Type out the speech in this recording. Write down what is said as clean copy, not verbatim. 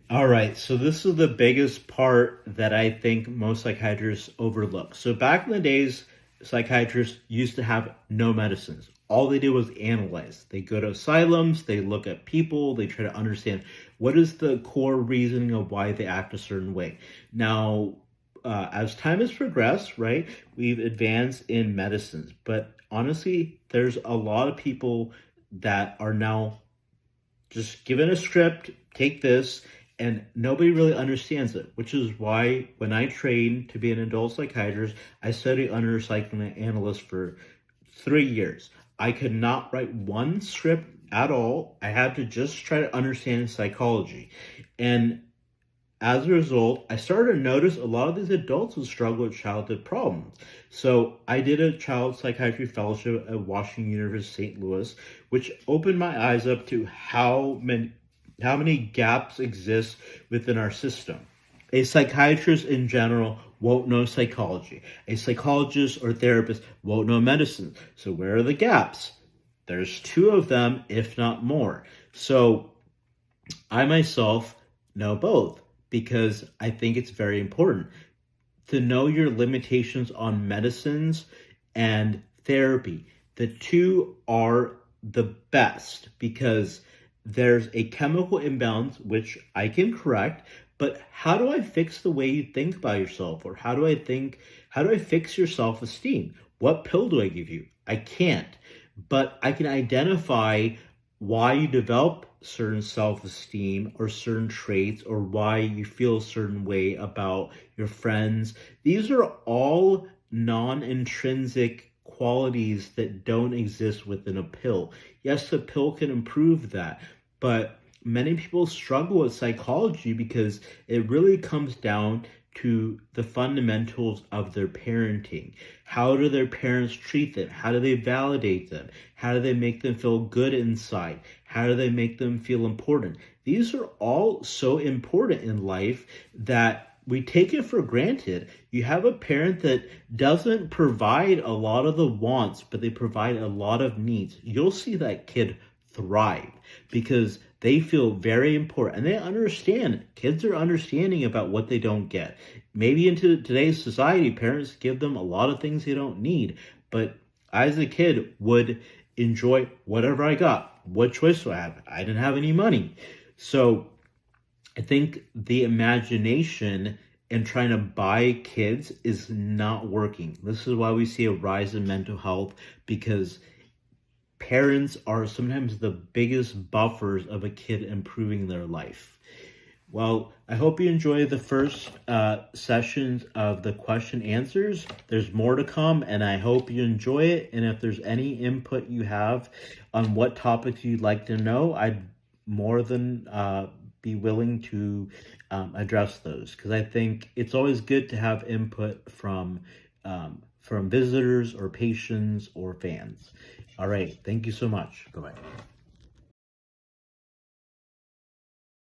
All right, so this is the biggest part that I think most psychiatrists overlook. So back in the days, psychiatrists used to have no medicines. All they did was analyze. They go to asylums, they look at people, they try to understand what is the core reasoning of why they act a certain way. Now, as time has progressed, right, we've advanced in medicines, but honestly, there's a lot of people that are now just given a script, take this, and nobody really understands it, which is why when I trained to be an adult psychiatrist, I studied under a psychoanalyst for 3 years. I could not write one script at all. I had to just try to understand psychology. And as a result, I started to notice a lot of these adults would struggle with childhood problems. So I did a child psychiatry fellowship at Washington University, St. Louis, which opened my eyes up to how many gaps exist within our system. A psychiatrist in general won't know psychology. A psychologist or therapist won't know medicine. So where are the gaps? There's two of them, if not more. So I myself know both because I think it's very important to know your limitations on medicines and therapy. The two are the best because there's a chemical imbalance, which I can correct, but how do I fix the way you think about yourself? Or how do I fix your self-esteem? What pill do I give you? I can't, but I can identify why you develop certain self-esteem or certain traits or why you feel a certain way about your friends. These are all non-intrinsic qualities that don't exist within a pill. Yes, the pill can improve that, but many people struggle with psychology because it really comes down to the fundamentals of their parenting. How do their parents treat them? How do they validate them? How do they make them feel good inside? How do they make them feel important? These are all so important in life that we take it for granted. You have a parent that doesn't provide a lot of the wants, but they provide a lot of needs. You'll see that kid thrive because they feel very important and they understand. Kids are understanding about what they don't get. Maybe into today's society, parents give them a lot of things they don't need, but I, as a kid, would enjoy whatever I got. What choice do I have? I didn't have any money. So I think the imagination and trying to buy kids is not working. This is why we see a rise in mental health, because parents are sometimes the biggest buffers of a kid improving their life. Well, I hope you enjoy the first sessions of the question answers. There's more to come, and I hope you enjoy it. And if there's any input you have on what topics you'd like to know, I'd more than be willing to address those, because I think it's always good to have input from visitors or patients or fans. All right. Thank you so much. Bye-bye.